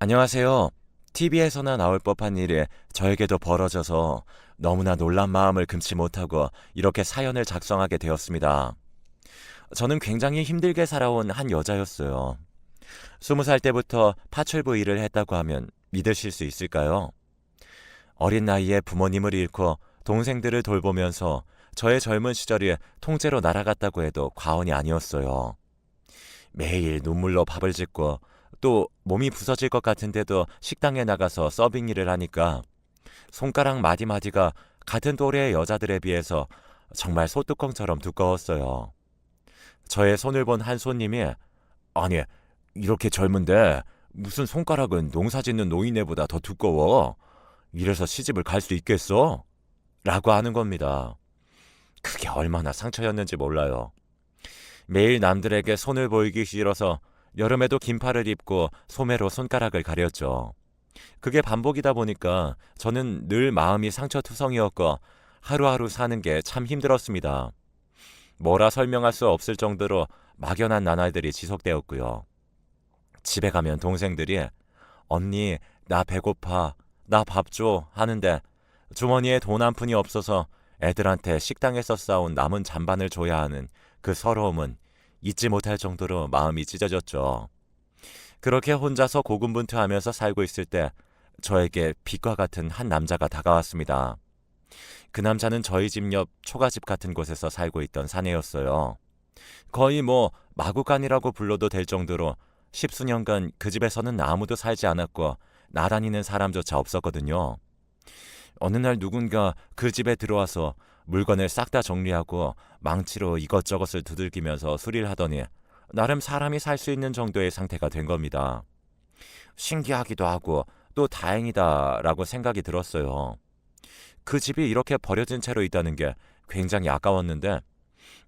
안녕하세요. TV에서나 나올 법한 일이 저에게도 벌어져서 너무나 놀란 마음을 금치 못하고 이렇게 사연을 작성하게 되었습니다. 저는 굉장히 힘들게 살아온 한 여자였어요. 20살 때부터 파출부 일을 했다고 하면 믿으실 수 있을까요? 어린 나이에 부모님을 잃고 동생들을 돌보면서 저의 젊은 시절이 통째로 날아갔다고 해도 과언이 아니었어요. 매일 눈물로 밥을 짓고 또 몸이 부서질 것 같은데도 식당에 나가서 서빙 일을 하니까 손가락 마디마디가 같은 또래의 여자들에 비해서 정말 소뚜껑처럼 두꺼웠어요. 저의 손을 본 한 손님이 아니 이렇게 젊은데 무슨 손가락은 농사 짓는 노인네보다 더 두꺼워? 이래서 시집을 갈 수 있겠어? 라고 하는 겁니다. 그게 얼마나 상처였는지 몰라요. 매일 남들에게 손을 보이기 싫어서 여름에도 긴팔을 입고 소매로 손가락을 가렸죠. 그게 반복이다 보니까 저는 늘 마음이 상처투성이었고 하루하루 사는 게 참 힘들었습니다. 뭐라 설명할 수 없을 정도로 막연한 나날들이 지속되었고요. 집에 가면 동생들이 언니 나 배고파 나 밥 줘 하는데 주머니에 돈 한 푼이 없어서 애들한테 식당에서 싸온 남은 잔반을 줘야 하는 그 서러움은 잊지 못할 정도로 마음이 찢어졌죠. 그렇게 혼자서 고군분투하면서 살고 있을 때 저에게 빛과 같은 한 남자가 다가왔습니다. 그 남자는 저희 집 옆 초가집 같은 곳에서 살고 있던 사내였어요. 거의 뭐 마구간이라고 불러도 될 정도로 십수년간 그 집에서는 아무도 살지 않았고 나다니는 사람조차 없었거든요. 어느 날 누군가 그 집에 들어와서 물건을 싹 다 정리하고 망치로 이것저것을 두들기면서 수리를 하더니 나름 사람이 살 수 있는 정도의 상태가 된 겁니다. 신기하기도 하고 또 다행이다라고 생각이 들었어요. 그 집이 이렇게 버려진 채로 있다는 게 굉장히 아까웠는데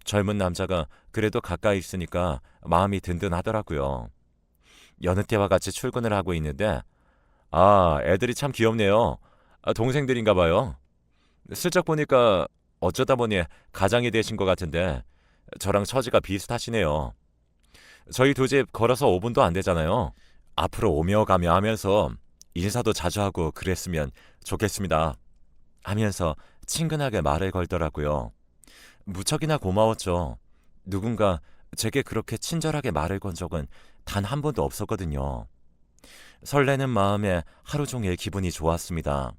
젊은 남자가 그래도 가까이 있으니까 마음이 든든하더라고요. 여느 때와 같이 출근을 하고 있는데 애들이 참 귀엽네요. 동생들인가 봐요. 슬쩍 보니까 어쩌다 보니 가장이 되신 것 같은데 저랑 처지가 비슷하시네요. 저희 두 집 걸어서 5분도 안 되잖아요. 앞으로 오며 가며 하면서 인사도 자주 하고 그랬으면 좋겠습니다. 하면서 친근하게 말을 걸더라고요. 무척이나 고마웠죠. 누군가 제게 그렇게 친절하게 말을 건 적은 단 한 번도 없었거든요. 설레는 마음에 하루 종일 기분이 좋았습니다.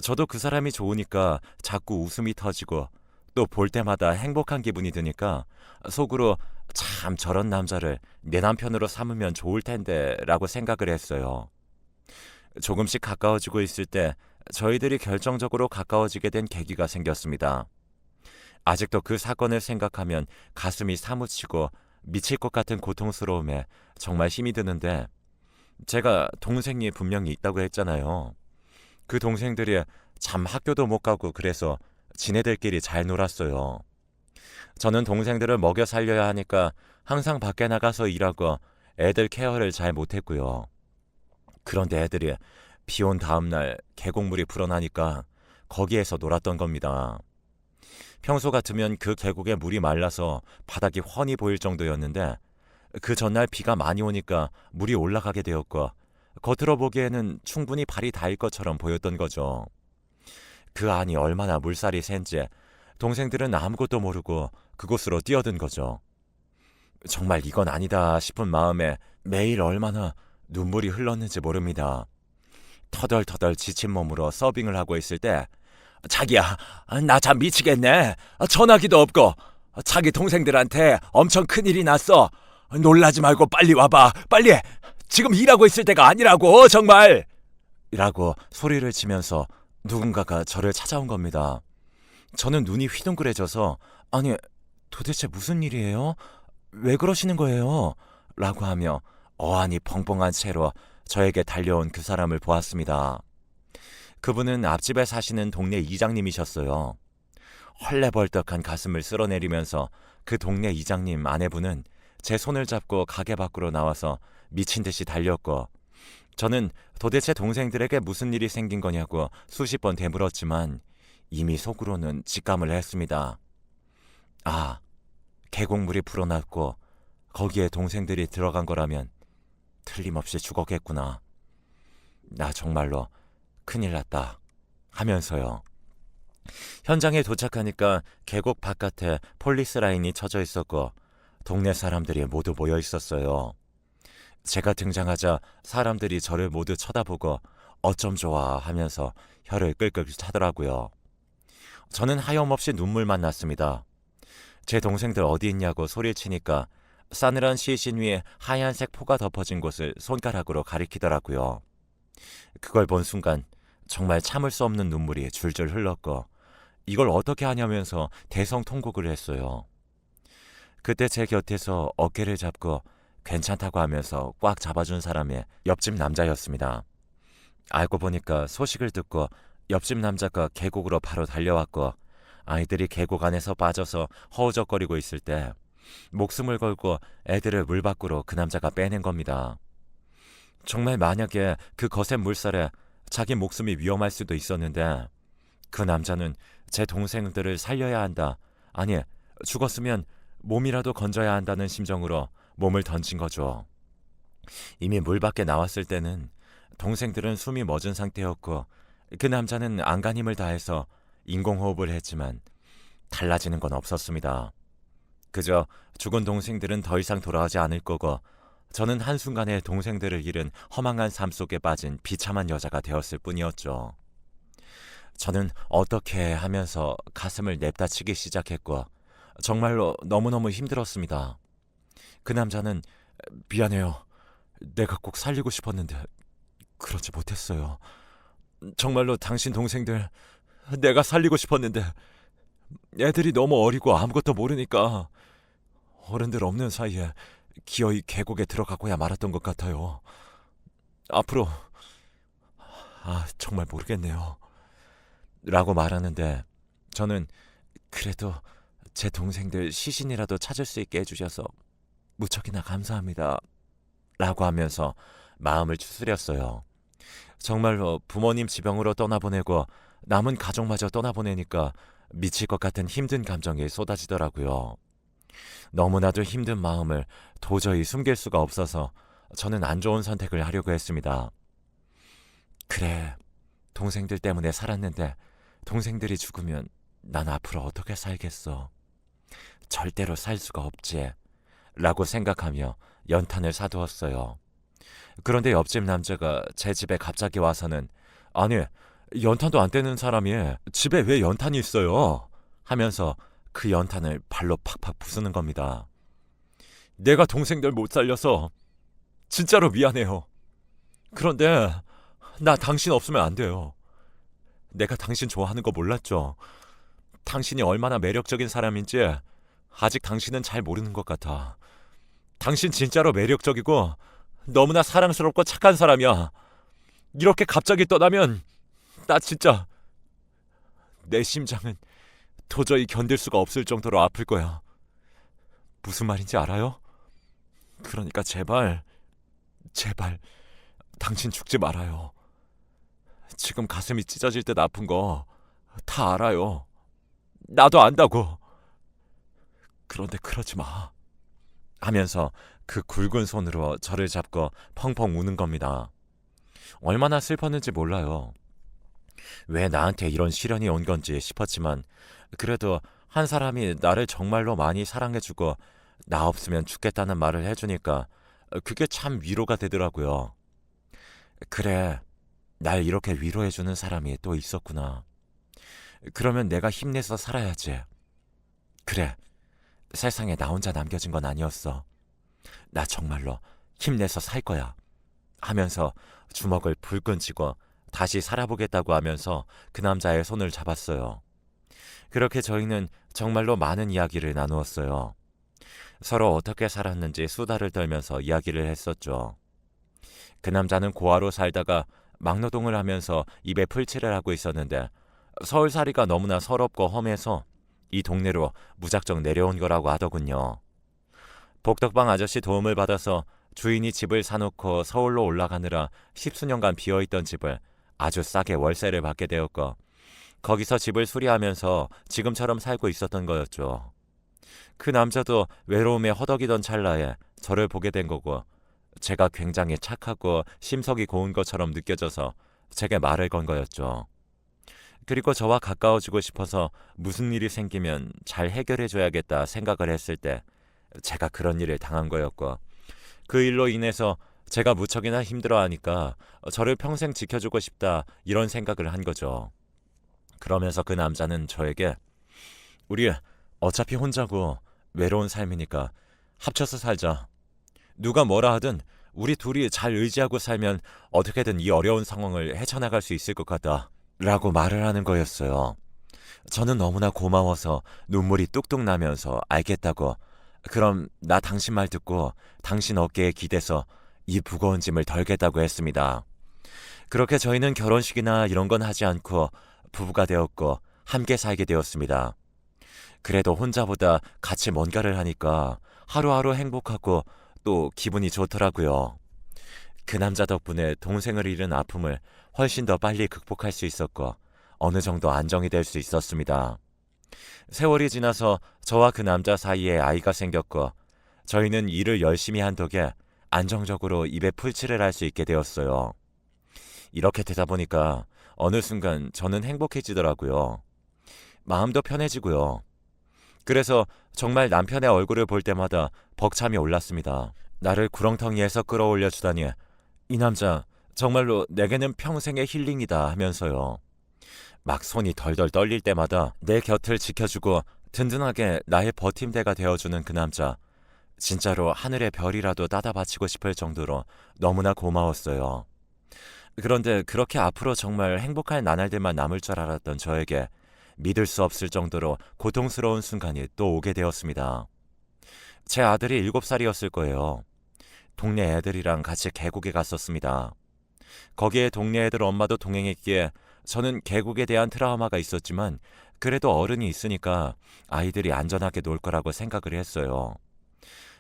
저도 그 사람이 좋으니까 자꾸 웃음이 터지고 또 볼 때마다 행복한 기분이 드니까 속으로 참 저런 남자를 내 남편으로 삼으면 좋을 텐데 라고 생각을 했어요. 조금씩 가까워지고 있을 때 저희들이 결정적으로 가까워지게 된 계기가 생겼습니다. 아직도 그 사건을 생각하면 가슴이 사무치고 미칠 것 같은 고통스러움에 정말 힘이 드는데 제가 동생이 분명히 있다고 했잖아요. 그 동생들이 참 학교도 못 가고 그래서 지네들끼리 잘 놀았어요. 저는 동생들을 먹여 살려야 하니까 항상 밖에 나가서 일하고 애들 케어를 잘 못했고요. 그런데 애들이 비 온 다음 날 계곡물이 불어나니까 거기에서 놀았던 겁니다. 평소 같으면 그 계곡에 물이 말라서 바닥이 훤히 보일 정도였는데 그 전날 비가 많이 오니까 물이 올라가게 되었고 겉으로 보기에는 충분히 발이 닿을 것처럼 보였던 거죠. 그 안이 얼마나 물살이 센지 동생들은 아무것도 모르고 그곳으로 뛰어든 거죠. 정말 이건 아니다 싶은 마음에 매일 얼마나 눈물이 흘렀는지 모릅니다. 터덜터덜 지친 몸으로 서빙을 하고 있을 때 자기야, 나 참 미치겠네. 전화기도 없고 자기 동생들한테 엄청 큰일이 났어. 놀라지 말고 빨리 와봐. 빨리. 지금 일하고 있을 때가 아니라고 정말. 이라고 소리를 치면서 누군가가 저를 찾아온 겁니다. 저는 눈이 휘둥그레져서 아니 도대체 무슨 일이에요? 왜 그러시는 거예요? 라고 하며 어안이 벙벙한 채로 저에게 달려온 그 사람을 보았습니다. 그분은 앞집에 사시는 동네 이장님이셨어요. 헐레벌떡한 가슴을 쓸어내리면서 그 동네 이장님 아내분은 제 손을 잡고 가게 밖으로 나와서 미친 듯이 달렸고 저는 도대체 동생들에게 무슨 일이 생긴 거냐고 수십 번 되물었지만 이미 속으로는 직감을 했습니다. 아, 계곡물이 불어났고 거기에 동생들이 들어간 거라면 틀림없이 죽었겠구나. 나 정말로 큰일 났다 하면서요. 현장에 도착하니까 계곡 바깥에 폴리스 라인이 쳐져 있었고 동네 사람들이 모두 모여 있었어요. 제가 등장하자 사람들이 저를 모두 쳐다보고 어쩜 좋아 하면서 혀를 끌끌 차더라고요. 저는 하염없이 눈물만 났습니다. 제 동생들 어디 있냐고 소리치니까 싸늘한 시신 위에 하얀색 포가 덮어진 곳을 손가락으로 가리키더라고요. 그걸 본 순간 정말 참을 수 없는 눈물이 줄줄 흘렀고 이걸 어떻게 하냐면서 대성통곡을 했어요. 그때 제 곁에서 어깨를 잡고 괜찮다고 하면서 꽉 잡아준 사람이 옆집 남자였습니다. 알고 보니까 소식을 듣고 옆집 남자가 계곡으로 바로 달려왔고 아이들이 계곡 안에서 빠져서 허우적거리고 있을 때 목숨을 걸고 애들을 물 밖으로 그 남자가 빼낸 겁니다. 정말 만약에 그 거센 물살에 자기 목숨이 위험할 수도 있었는데 그 남자는 제 동생들을 살려야 한다. 아니, 죽었으면 몸이라도 건져야 한다는 심정으로 몸을 던진 거죠. 이미 물 밖에 나왔을 때는 동생들은 숨이 멎은 상태였고 그 남자는 안간 힘을 다해서 인공호흡을 했지만 달라지는 건 없었습니다. 그저 죽은 동생들은 더 이상 돌아오지 않을 거고 저는 한순간에 동생들을 잃은 허망한 삶 속에 빠진 비참한 여자가 되었을 뿐이었죠. 저는 어떻게 하면서 가슴을 냅다치기 시작했고 정말로 너무너무 힘들었습니다. 그 남자는 미안해요. 내가 꼭 살리고 싶었는데 그러지 못했어요. 정말로 당신 동생들 내가 살리고 싶었는데 애들이 너무 어리고 아무것도 모르니까 어른들 없는 사이에 기어이 계곡에 들어가고야 말았던 것 같아요. 앞으로 정말 모르겠네요. 라고 말하는데 저는 그래도 제 동생들 시신이라도 찾을 수 있게 해주셔서 무척이나 감사합니다. 라고 하면서 마음을 추스렸어요. 정말로 부모님 지병으로 떠나보내고 남은 가족마저 떠나보내니까 미칠 것 같은 힘든 감정이 쏟아지더라고요. 너무나도 힘든 마음을 도저히 숨길 수가 없어서 저는 안 좋은 선택을 하려고 했습니다. 그래, 동생들 때문에 살았는데 동생들이 죽으면 난 앞으로 어떻게 살겠어. 절대로 살 수가 없지. 라고 생각하며 연탄을 사두었어요. 그런데 옆집 남자가 제 집에 갑자기 와서는 아니, 연탄도 안 떼는 사람이 집에 왜 연탄이 있어요? 하면서 그 연탄을 발로 팍팍 부수는 겁니다. 내가 동생들 못 살려서 진짜로 미안해요. 그런데 나 당신 없으면 안 돼요. 내가 당신 좋아하는 거 몰랐죠? 당신이 얼마나 매력적인 사람인지 아직 당신은 잘 모르는 것 같아. 당신 진짜로 매력적이고 너무나 사랑스럽고 착한 사람이야. 이렇게 갑자기 떠나면 나 진짜 내 심장은 도저히 견딜 수가 없을 정도로 아플 거야. 무슨 말인지 알아요? 그러니까 제발 당신 죽지 말아요. 지금 가슴이 찢어질 듯 아픈 거 다 알아요. 나도 안다고. 그런데 그러지 마. 하면서 그 굵은 손으로 저를 잡고 펑펑 우는 겁니다. 얼마나 슬펐는지 몰라요. 왜 나한테 이런 시련이 온 건지 싶었지만 그래도 한 사람이 나를 정말로 많이 사랑해주고 나 없으면 죽겠다는 말을 해주니까 그게 참 위로가 되더라고요. 그래, 날 이렇게 위로해주는 사람이 또 있었구나. 그러면 내가 힘내서 살아야지. 그래, 세상에 나 혼자 남겨진 건 아니었어. 나 정말로 힘내서 살 거야. 하면서 주먹을 불끈 쥐고 다시 살아보겠다고 하면서 그 남자의 손을 잡았어요. 그렇게 저희는 정말로 많은 이야기를 나누었어요. 서로 어떻게 살았는지 수다를 떨면서 이야기를 했었죠. 그 남자는 고아로 살다가 막노동을 하면서 입에 풀칠을 하고 있었는데 서울살이가 너무나 서럽고 험해서 이 동네로 무작정 내려온 거라고 하더군요. 복덕방 아저씨 도움을 받아서 주인이 집을 사놓고 서울로 올라가느라 10수년간 비어있던 집을 아주 싸게 월세를 받게 되었고 거기서 집을 수리하면서 지금처럼 살고 있었던 거였죠. 그 남자도 외로움에 허덕이던 찰나에 저를 보게 된 거고 제가 굉장히 착하고 심성이 고운 것처럼 느껴져서 제게 말을 건 거였죠. 그리고 저와 가까워지고 싶어서 무슨 일이 생기면 잘 해결해줘야겠다 생각을 했을 때 제가 그런 일을 당한 거였고, 그 일로 인해서 제가 무척이나 힘들어하니까 저를 평생 지켜주고 싶다 이런 생각을 한 거죠. 그러면서 그 남자는 저에게 우리 어차피 혼자고 외로운 삶이니까 합쳐서 살자. 누가 뭐라 하든 우리 둘이 잘 의지하고 살면 어떻게든 이 어려운 상황을 헤쳐나갈 수 있을 것 같다 라고 말을 하는 거였어요. 저는 너무나 고마워서 눈물이 뚝뚝 나면서 알겠다고, 그럼 나 당신 말 듣고 당신 어깨에 기대서 이 무거운 짐을 덜겠다고 했습니다. 그렇게 저희는 결혼식이나 이런 건 하지 않고 부부가 되었고 함께 살게 되었습니다. 그래도 혼자보다 같이 뭔가를 하니까 하루하루 행복하고 또 기분이 좋더라고요. 그 남자 덕분에 동생을 잃은 아픔을 훨씬 더 빨리 극복할 수 있었고 어느 정도 안정이 될 수 있었습니다. 세월이 지나서 저와 그 남자 사이에 아이가 생겼고 저희는 일을 열심히 한 덕에 안정적으로 입에 풀칠을 할 수 있게 되었어요. 이렇게 되다 보니까 어느 순간 저는 행복해지더라고요. 마음도 편해지고요. 그래서 정말 남편의 얼굴을 볼 때마다 벅참이 올랐습니다. 나를 구렁텅이에서 끌어올려 주다니, 이 남자 정말로 내게는 평생의 힐링이다 하면서요. 막 손이 덜덜 떨릴 때마다 내 곁을 지켜주고 든든하게 나의 버팀대가 되어주는 그 남자, 진짜로 하늘의 별이라도 따다 바치고 싶을 정도로 너무나 고마웠어요. 그런데 그렇게 앞으로 정말 행복할 나날들만 남을 줄 알았던 저에게 믿을 수 없을 정도로 고통스러운 순간이 또 오게 되었습니다. 제 아들이 7살이었을 거예요. 동네 애들이랑 같이 계곡에 갔었습니다. 거기에 동네 애들 엄마도 동행했기에 저는 계곡에 대한 트라우마가 있었지만 그래도 어른이 있으니까 아이들이 안전하게 놀 거라고 생각을 했어요.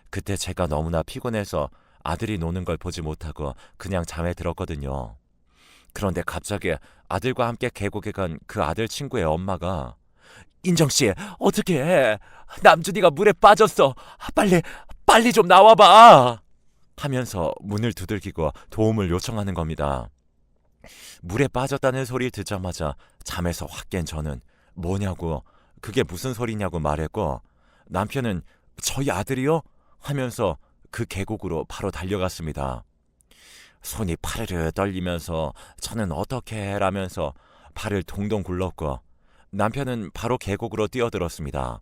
그때 제가 너무나 피곤해서 아들이 노는 걸 보지 못하고 그냥 잠에 들었거든요. 그런데 갑자기 아들과 함께 계곡에 간 그 아들 친구의 엄마가 인정씨, 어떻게 해? 남준이가 물에 빠졌어. 빨리 좀 나와봐 하면서 문을 두들기고 도움을 요청하는 겁니다. 물에 빠졌다는 소리 듣자마자 잠에서 확 깬 저는 뭐냐고, 그게 무슨 소리냐고 말했고, 남편은 저희 아들이요? 하면서 그 계곡으로 바로 달려갔습니다. 손이 파르르 떨리면서 저는 어떻게 해라면서 발을 동동 굴렀고 남편은 바로 계곡으로 뛰어들었습니다.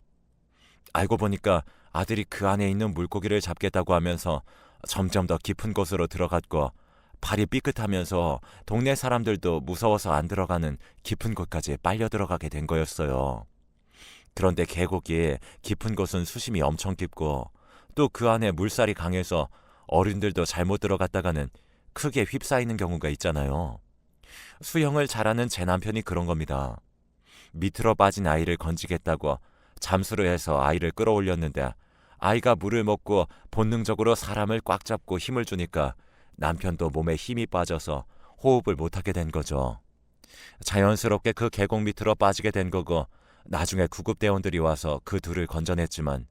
알고 보니까 아들이 그 안에 있는 물고기를 잡겠다고 하면서 점점 더 깊은 곳으로 들어갔고 발이 삐끗하면서 동네 사람들도 무서워서 안 들어가는 깊은 곳까지 빨려 들어가게 된 거였어요. 그런데 계곡이 깊은 곳은 수심이 엄청 깊고 또 그 안에 물살이 강해서 어른들도 잘못 들어갔다가는 크게 휩싸이는 경우가 있잖아요. 수영을 잘하는 제 남편이 그런 겁니다. 밑으로 빠진 아이를 건지겠다고 잠수를 해서 아이를 끌어올렸는데 아이가 물을 먹고 본능적으로 사람을 꽉 잡고 힘을 주니까 남편도 몸에 힘이 빠져서 호흡을 못하게 된 거죠. 자연스럽게 그 계곡 밑으로 빠지게 된 거고 나중에 구급대원들이 와서 그 둘을 건져냈지만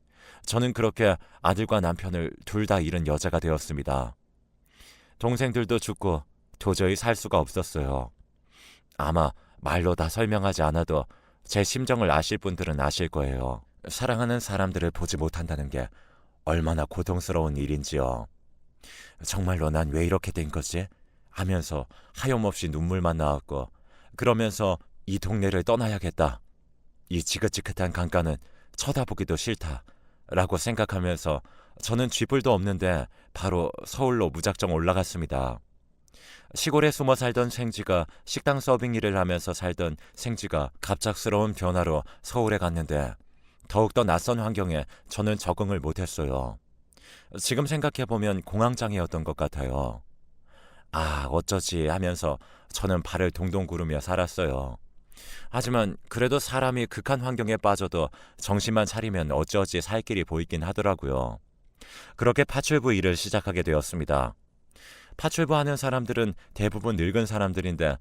저는 그렇게 아들과 남편을 둘 다 잃은 여자가 되었습니다. 동생들도 죽고 도저히 살 수가 없었어요. 아마 말로 다 설명하지 않아도 제 심정을 아실 분들은 아실 거예요. 사랑하는 사람들을 보지 못한다는 게 얼마나 고통스러운 일인지요. 정말로 난 왜 이렇게 된 거지? 하면서 하염없이 눈물만 나왔고 그러면서 이 동네를 떠나야겠다. 이 지긋지긋한 강가는 쳐다보기도 싫다. 라고 생각하면서 저는 쥐뿔도 없는데 바로 서울로 무작정 올라갔습니다. 시골에 숨어 살던 생쥐가 식당 서빙 일을 하면서 살던 생쥐가 갑작스러운 변화로 서울에 갔는데 더욱더 낯선 환경에 저는 적응을 못했어요. 지금 생각해보면 공황장애였던 것 같아요. 아, 어쩌지 하면서 저는 발을 동동 구르며 살았어요. 하지만 그래도 사람이 극한 환경에 빠져도 정신만 차리면 어쩌지 살 길이 보이긴 하더라고요. 그렇게 파출부 일을 시작하게 되었습니다. 파출부 하는 사람들은 대부분 늙은 사람들인데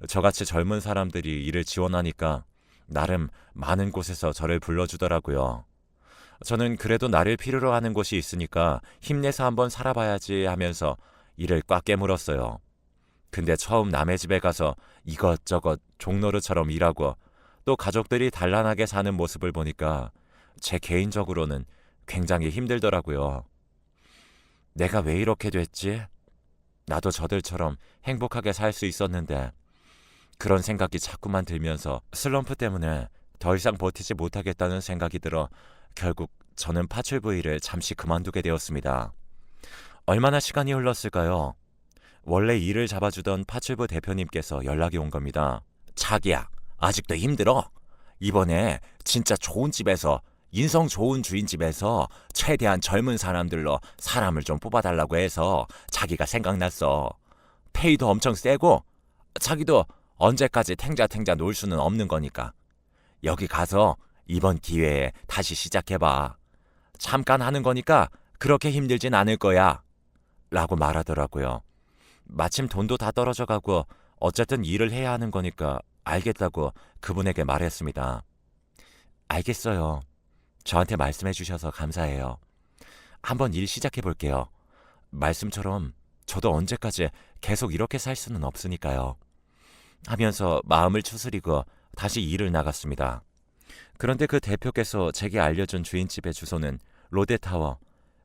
저같이 젊은 사람들이 일을 지원하니까 나름 많은 곳에서 저를 불러주더라고요. 저는 그래도 나를 필요로 하는 곳이 있으니까 힘내서 한번 살아봐야지 하면서 이를 꽉 깨물었어요. 근데 처음 남의 집에 가서 이것저것 종노릇처럼 일하고 또 가족들이 단란하게 사는 모습을 보니까 제 개인적으로는 굉장히 힘들더라고요. 내가 왜 이렇게 됐지? 나도 저들처럼 행복하게 살 수 있었는데 그런 생각이 자꾸만 들면서 슬럼프 때문에 더 이상 버티지 못하겠다는 생각이 들어 결국 저는 파출부 일을 잠시 그만두게 되었습니다. 얼마나 시간이 흘렀을까요? 원래 일을 잡아주던 파출부 대표님께서 연락이 온 겁니다. 자기야, 아직도 힘들어? 이번에 진짜 좋은 집에서 인성 좋은 주인집에서 최대한 젊은 사람들로 사람을 좀 뽑아달라고 해서 자기가 생각났어. 페이도 엄청 세고 자기도 언제까지 탱자탱자 놀 수는 없는 거니까 여기 가서 이번 기회에 다시 시작해봐. 잠깐 하는 거니까 그렇게 힘들진 않을 거야. 라고 말하더라고요. 마침 돈도 다 떨어져 가고 어쨌든 일을 해야 하는 거니까 알겠다고 그분에게 말했습니다. 알겠어요. 저한테 말씀해 주셔서 감사해요. 한번 일 시작해 볼게요. 말씀처럼 저도 언제까지 계속 이렇게 살 수는 없으니까요. 하면서 마음을 추스리고 다시 일을 나갔습니다. 그런데 그 대표께서 제게 알려준 주인집의 주소는 롯데타워,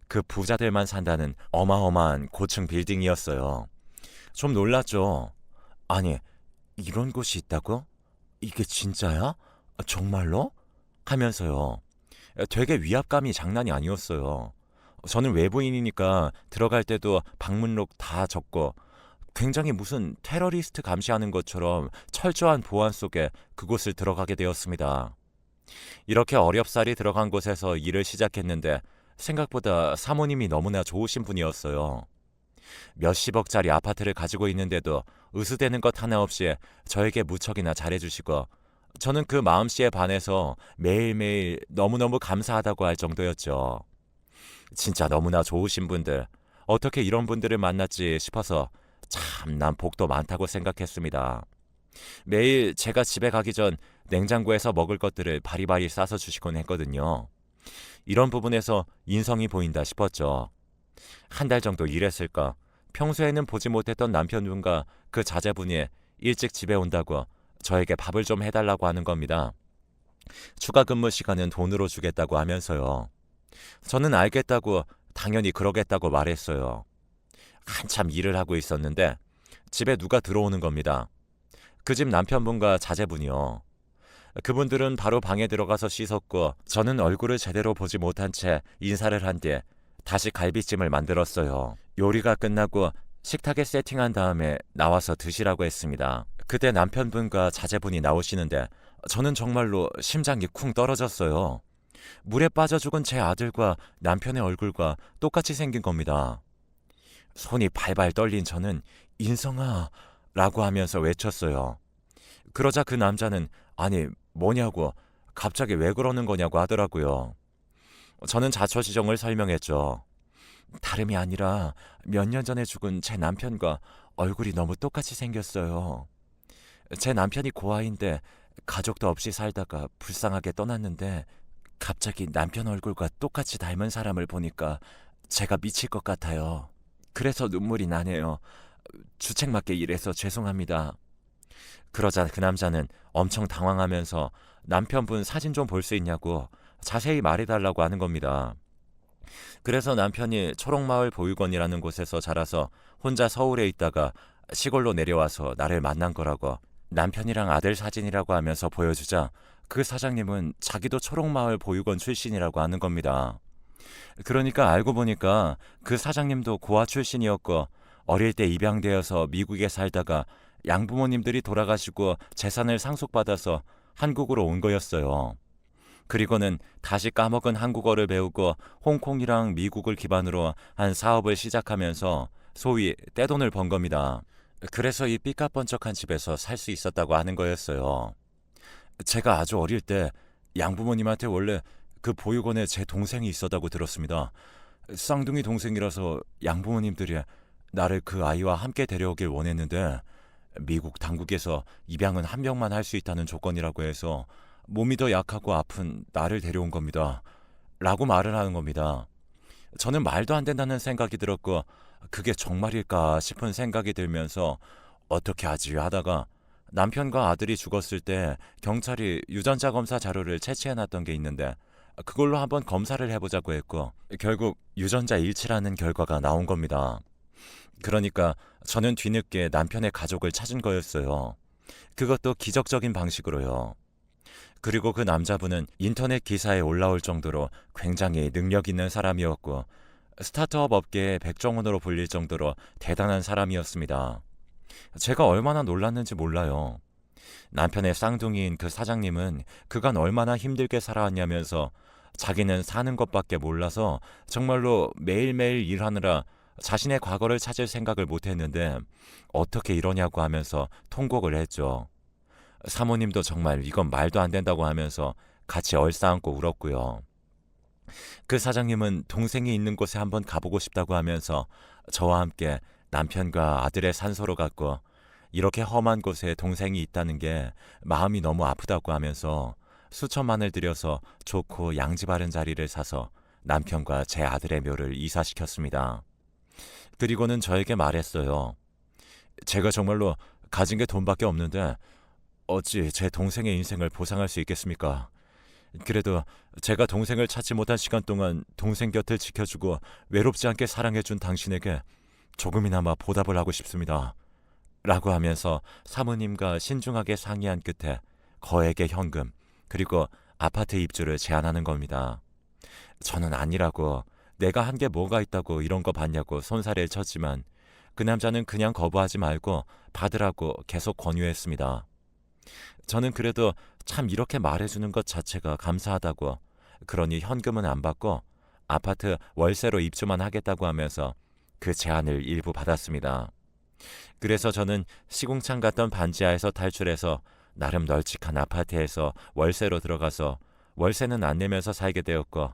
그 부자들만 산다는 어마어마한 고층 빌딩이었어요. 좀 놀랐죠. 아니, 이런 곳이 있다고? 이게 진짜야? 정말로? 하면서요. 되게 위압감이 장난이 아니었어요. 저는 외부인이니까 들어갈 때도 방문록 다 적고 굉장히 무슨 테러리스트 감시하는 것처럼 철저한 보안 속에 그곳을 들어가게 되었습니다. 이렇게 어렵사리 들어간 곳에서 일을 시작했는데 생각보다 사모님이 너무나 좋으신 분이었어요. 몇십억짜리 아파트를 가지고 있는데도 으스대는 것 하나 없이 저에게 무척이나 잘해주시고 저는 그 마음씨에 반해서 매일매일 너무너무 감사하다고 할 정도였죠. 진짜 너무나 좋으신 분들, 어떻게 이런 분들을 만났지 싶어서 참 난 복도 많다고 생각했습니다. 매일 제가 집에 가기 전 냉장고에서 먹을 것들을 바리바리 싸서 주시곤 했거든요. 이런 부분에서 인성이 보인다 싶었죠. 한 달 정도 일했을까 평소에는 보지 못했던 남편분과 그 자제분이 일찍 집에 온다고 저에게 밥을 좀 해달라고 하는 겁니다. 추가 근무 시간은 돈으로 주겠다고 하면서요. 저는 알겠다고 당연히 그러겠다고 말했어요. 한참 일을 하고 있었는데 집에 누가 들어오는 겁니다. 그 집 남편분과 자제분이요. 그분들은 바로 방에 들어가서 씻었고 저는 얼굴을 제대로 보지 못한 채 인사를 한 뒤 다시 갈비찜을 만들었어요. 요리가 끝나고 식탁에 세팅한 다음에 나와서 드시라고 했습니다. 그때 남편분과 자제분이 나오시는데 저는 정말로 심장이 쿵 떨어졌어요. 물에 빠져 죽은 제 아들과 남편의 얼굴과 똑같이 생긴 겁니다. 손이 발발 떨린 저는 인성아 라고 하면서 외쳤어요. 그러자 그 남자는 아니 뭐냐고 갑자기 왜 그러는 거냐고 하더라고요. 저는 자초지종을 설명했죠. 다름이 아니라 몇 년 전에 죽은 제 남편과 얼굴이 너무 똑같이 생겼어요. 제 남편이 고아인데 가족도 없이 살다가 불쌍하게 떠났는데 갑자기 남편 얼굴과 똑같이 닮은 사람을 보니까 제가 미칠 것 같아요. 그래서 눈물이 나네요. 주책맞게 일해서 죄송합니다. 그러자 그 남자는 엄청 당황하면서 남편분 사진 좀 볼 수 있냐고 자세히 말해달라고 하는 겁니다. 그래서 남편이 초록마을 보육원이라는 곳에서 자라서 혼자 서울에 있다가 시골로 내려와서 나를 만난 거라고 남편이랑 아들 사진이라고 하면서 보여주자 그 사장님은 자기도 초록마을 보육원 출신이라고 하는 겁니다. 그러니까 알고 보니까 그 사장님도 고아 출신이었고 어릴 때 입양되어서 미국에 살다가 양부모님들이 돌아가시고 재산을 상속받아서 한국으로 온 거였어요. 그리고는 다시 까먹은 한국어를 배우고 홍콩이랑 미국을 기반으로 한 사업을 시작하면서 소위 떼돈을 번 겁니다. 그래서 이 삐까뻔쩍한 집에서 살 수 있었다고 하는 거였어요. 제가 아주 어릴 때 양부모님한테 원래 그 보육원에 제 동생이 있었다고 들었습니다. 쌍둥이 동생이라서 양부모님들이 나를 그 아이와 함께 데려오길 원했는데 미국 당국에서 입양은 한 명만 할 수 있다는 조건이라고 해서 몸이 더 약하고 아픈 나를 데려온 겁니다. 라고 말을 하는 겁니다. 저는 말도 안 된다는 생각이 들었고, 그게 정말일까 싶은 생각이 들면서 어떻게 하지 하다가 남편과 아들이 죽었을 때 경찰이 유전자 검사 자료를 채취해 놨던 게 있는데 그걸로 한번 검사를 해보자고 했고 결국 유전자 일치라는 결과가 나온 겁니다. 그러니까 저는 뒤늦게 남편의 가족을 찾은 거였어요. 그것도 기적적인 방식으로요. 그리고 그 남자분은 인터넷 기사에 올라올 정도로 굉장히 능력 있는 사람이었고 스타트업 업계의 백종원으로 불릴 정도로 대단한 사람이었습니다. 제가 얼마나 놀랐는지 몰라요. 남편의 쌍둥이인 그 사장님은 그간 얼마나 힘들게 살아왔냐면서 자기는 사는 것밖에 몰라서 정말로 매일매일 일하느라 자신의 과거를 찾을 생각을 못했는데 어떻게 이러냐고 하면서 통곡을 했죠. 사모님도 정말 이건 말도 안 된다고 하면서 같이 얼싸안고 울었고요. 그 사장님은 동생이 있는 곳에 한번 가보고 싶다고 하면서 저와 함께 남편과 아들의 산소로 갔고 이렇게 험한 곳에 동생이 있다는 게 마음이 너무 아프다고 하면서 수천만을 들여서 좋고 양지 바른 자리를 사서 남편과 제 아들의 묘를 이사시켰습니다. 그리고는 저에게 말했어요. 제가 정말로 가진 게 돈밖에 없는데 어찌 제 동생의 인생을 보상할 수 있겠습니까? 그래도 제가 동생을 찾지 못한 시간 동안 동생 곁을 지켜주고 외롭지 않게 사랑해준 당신에게 조금이나마 보답을 하고 싶습니다. 라고 하면서 사모님과 신중하게 상의한 끝에 거액의 현금 그리고 아파트 입주를 제안하는 겁니다. 저는 아니라고 내가 한 게 뭐가 있다고 이런 거 받냐고 손사래를 쳤지만 그 남자는 그냥 거부하지 말고 받으라고 계속 권유했습니다. 저는 그래도 참 이렇게 말해주는 것 자체가 감사하다고 그러니 현금은 안 받고 아파트 월세로 입주만 하겠다고 하면서 그 제안을 일부 받았습니다. 그래서 저는 시궁창 같던 반지하에서 탈출해서 나름 널찍한 아파트에서 월세로 들어가서 월세는 안 내면서 살게 되었고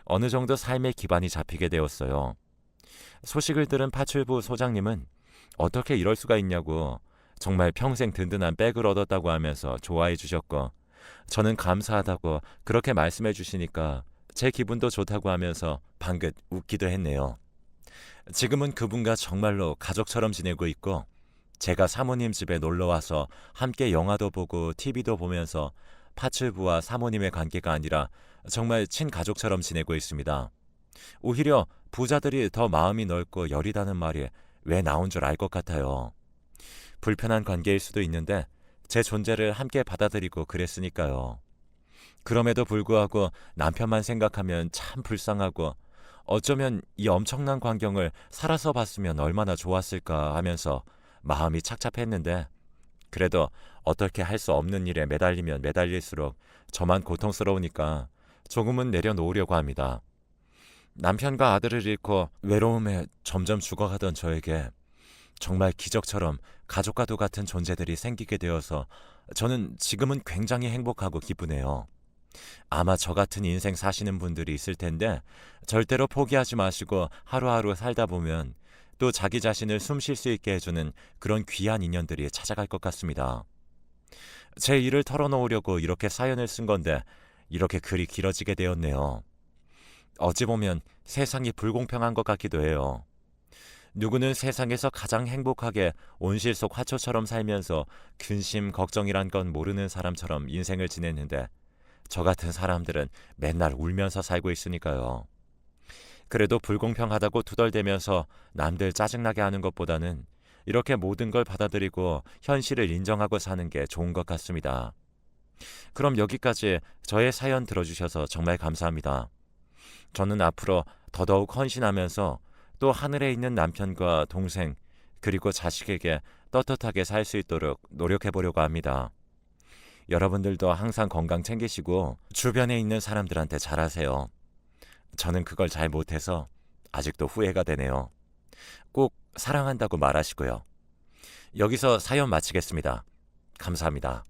어느 정도 삶의 기반이 잡히게 되었어요. 소식을 들은 파출부 소장님은 어떻게 이럴 수가 있냐고 정말 평생 든든한 백을 얻었다고 하면서 좋아해 주셨고 저는 감사하다고 그렇게 말씀해 주시니까 제 기분도 좋다고 하면서 방긋 웃기도 했네요. 지금은 그분과 정말로 가족처럼 지내고 있고 제가 사모님 집에 놀러와서 함께 영화도 보고 TV도 보면서 파출부와 사모님의 관계가 아니라 정말 친가족처럼 지내고 있습니다. 오히려 부자들이 더 마음이 넓고 여리다는 말이 왜 나온 줄 알 것 같아요. 불편한 관계일 수도 있는데 제 존재를 함께 받아들이고 그랬으니까요. 그럼에도 불구하고 남편만 생각하면 참 불쌍하고 어쩌면 이 엄청난 광경을 살아서 봤으면 얼마나 좋았을까 하면서 마음이 착잡했는데 그래도 어떻게 할 수 없는 일에 매달리면 매달릴수록 저만 고통스러우니까 조금은 내려놓으려고 합니다. 남편과 아들을 잃고 외로움에 점점 죽어가던 저에게 정말 기적처럼 가족과도 같은 존재들이 생기게 되어서 저는 지금은 굉장히 행복하고 기쁘네요. 아마 저 같은 인생 사시는 분들이 있을 텐데 절대로 포기하지 마시고 하루하루 살다 보면 또 자기 자신을 숨 쉴 수 있게 해주는 그런 귀한 인연들이 찾아갈 것 같습니다. 제 일을 털어놓으려고 이렇게 사연을 쓴 건데 이렇게 글이 길어지게 되었네요. 어찌 보면 세상이 불공평한 것 같기도 해요. 누구는 세상에서 가장 행복하게 온실 속 화초처럼 살면서 근심 걱정이란 건 모르는 사람처럼 인생을 지냈는데 저 같은 사람들은 맨날 울면서 살고 있으니까요. 그래도 불공평하다고 투덜대면서 남들 짜증나게 하는 것보다는 이렇게 모든 걸 받아들이고 현실을 인정하고 사는 게 좋은 것 같습니다. 그럼 여기까지 저의 사연 들어주셔서 정말 감사합니다. 저는 앞으로 더더욱 헌신하면서 또 하늘에 있는 남편과 동생 그리고 자식에게 떳떳하게 살 수 있도록 노력해 보려고 합니다. 여러분들도 항상 건강 챙기시고 주변에 있는 사람들한테 잘하세요. 저는 그걸 잘 못해서 아직도 후회가 되네요. 꼭 사랑한다고 말하시고요. 여기서 사연 마치겠습니다. 감사합니다.